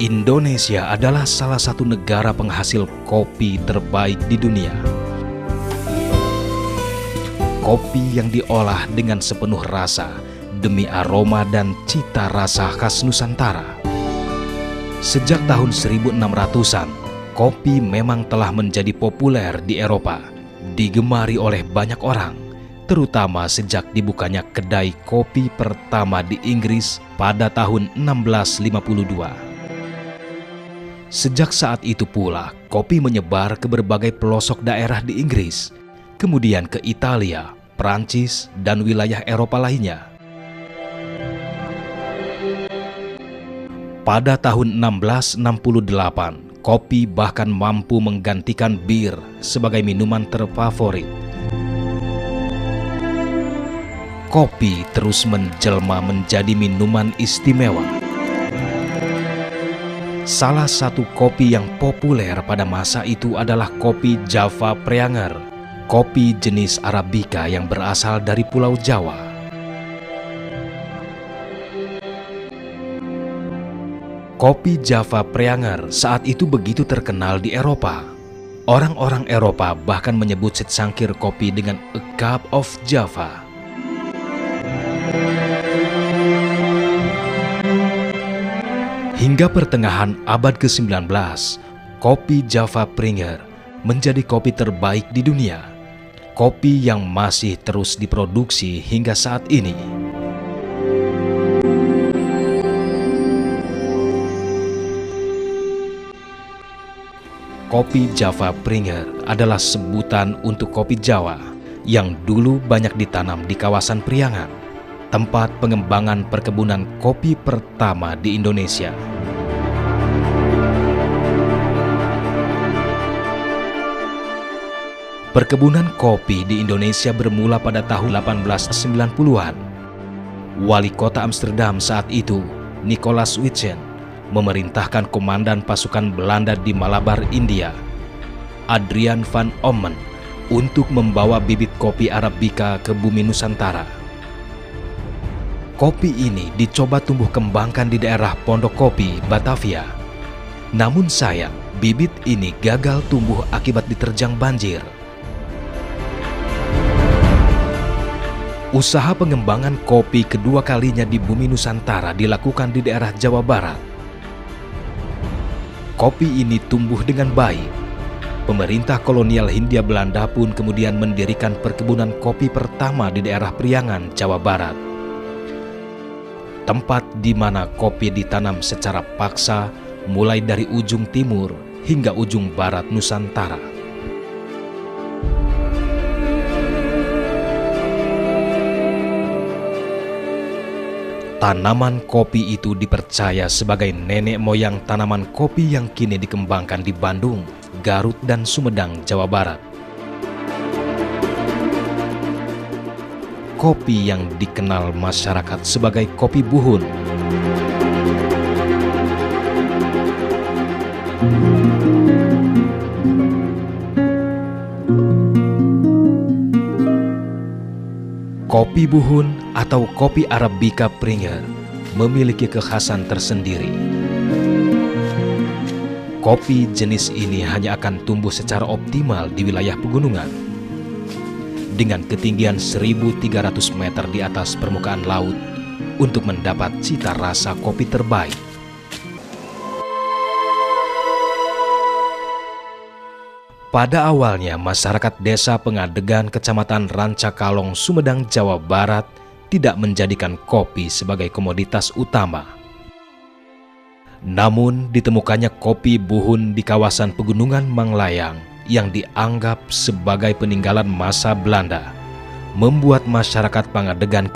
Indonesia adalah salah satu negara penghasil kopi terbaik di dunia. Kopi yang diolah dengan sepenuh rasa demi aroma dan cita rasa khas Nusantara. Sejak tahun 1600-an, kopi memang telah menjadi populer di Eropa, digemari oleh banyak orang, terutama sejak dibukanya kedai kopi pertama di Inggris pada tahun 1652. Sejak saat itu pula, kopi menyebar ke berbagai pelosok daerah di Inggris, kemudian ke Italia, Prancis, dan wilayah Eropa lainnya. Pada tahun 1668, kopi bahkan mampu menggantikan bir sebagai minuman terfavorit. Kopi terus menjelma menjadi minuman istimewa. Salah satu kopi yang populer pada masa itu adalah kopi Java Preanger, kopi jenis Arabica yang berasal dari Pulau Jawa. Kopi Java Preanger saat itu begitu terkenal di Eropa. Orang-orang Eropa bahkan menyebut secangkir kopi dengan "a cup of Java". Hingga pertengahan abad ke-19, kopi Java Preanger menjadi kopi terbaik di dunia. Kopi yang masih terus diproduksi hingga saat ini. Kopi Java Preanger adalah sebutan untuk kopi Jawa yang dulu banyak ditanam di kawasan Priangan, tempat pengembangan perkebunan kopi pertama di Indonesia. Perkebunan kopi di Indonesia bermula pada tahun 1890-an. Wali kota Amsterdam saat itu, Nicolaas Witjen, memerintahkan komandan pasukan Belanda di Malabar, India, Adrian van Ommen, untuk membawa bibit kopi Arabica ke bumi Nusantara. Kopi ini dicoba tumbuh kembangkan di daerah Pondok Kopi, Batavia. Namun sayang, bibit ini gagal tumbuh akibat diterjang banjir. Usaha pengembangan kopi kedua kalinya di bumi Nusantara dilakukan di daerah Jawa Barat. Kopi ini tumbuh dengan baik. Pemerintah kolonial Hindia Belanda pun kemudian mendirikan perkebunan kopi pertama di daerah Priangan, Jawa Barat. Tempat di mana kopi ditanam secara paksa mulai dari ujung timur hingga ujung barat Nusantara. Tanaman kopi itu dipercaya sebagai nenek moyang tanaman kopi yang kini dikembangkan di Bandung, Garut, dan Sumedang, Jawa Barat. Kopi yang dikenal masyarakat sebagai kopi buhun. Kopi buhun atau kopi Arabica Preanger memiliki kekhasan tersendiri. Kopi jenis ini hanya akan tumbuh secara optimal di wilayah pegunungan. Dengan ketinggian 1.300 meter di atas permukaan laut untuk mendapat cita rasa kopi terbaik. Pada awalnya, masyarakat desa Pengadegan, Kecamatan Rancakalong, Sumedang, Jawa Barat tidak menjadikan kopi sebagai komoditas utama. Namun, ditemukannya kopi buhun di kawasan pegunungan Manglayang yang dianggap sebagai peninggalan masa Belanda, membuat masyarakat Pengadegan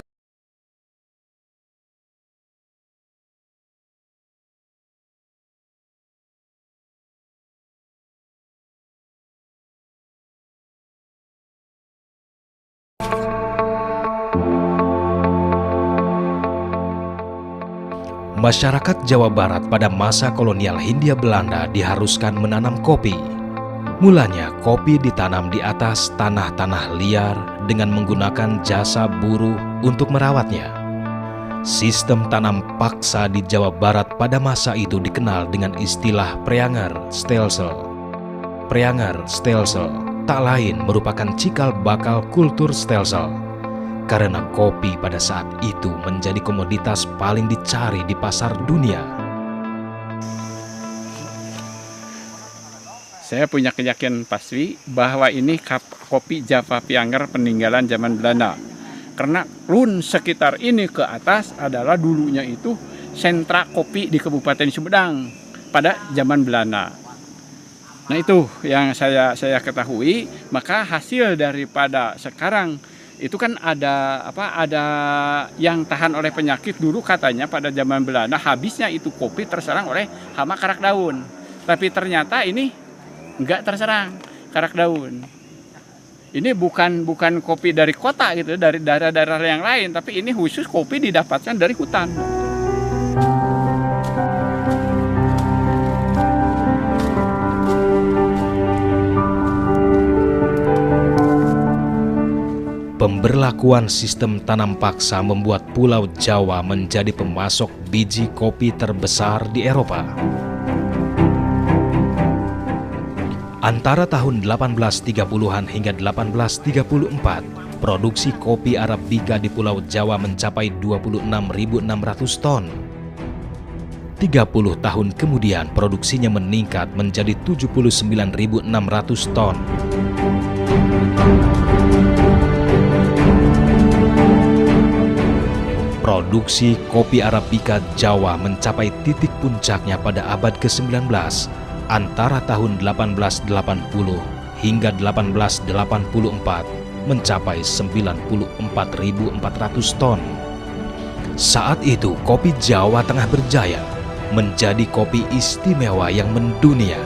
Masyarakat Jawa Barat pada masa kolonial Hindia Belanda diharuskan menanam kopi. Mulanya kopi ditanam di atas tanah-tanah liar dengan menggunakan jasa buruh untuk merawatnya. Sistem tanam paksa di Jawa Barat pada masa itu dikenal dengan istilah Preanger Stelsel. Preanger Stelsel tak lain merupakan cikal bakal kultur Stelsel, karena kopi pada saat itu menjadi komoditas paling dicari di pasar dunia. Saya punya keyakinan pasti bahwa ini kopi Java Preanger peninggalan zaman Belanda. Karena run sekitar ini ke atas adalah dulunya itu sentra kopi di Kabupaten Sumedang pada zaman Belanda. Nah itu yang saya ketahui. Maka hasil daripada sekarang itu kan ada yang tahan oleh penyakit dulu katanya pada zaman Belanda habisnya itu kopi terserang oleh hama karak daun. Tapi ternyata ini enggak terserang karak daun. Ini bukan kopi dari kota gitu, dari daerah-daerah yang lain, tapi ini khusus kopi didapatkan dari hutan. Pemberlakuan sistem tanam paksa membuat Pulau Jawa menjadi pemasok biji kopi terbesar di Eropa. Antara tahun 1830-an hingga 1834, produksi kopi Arabica di Pulau Jawa mencapai 26.600 ton. 30 tahun kemudian produksinya meningkat menjadi 79.600 ton. Produksi kopi Arabica Jawa mencapai titik puncaknya pada abad ke-19, antara tahun 1880 hingga 1884 mencapai 94.400 ton. Saat itu kopi Jawa tengah berjaya, menjadi kopi istimewa yang mendunia.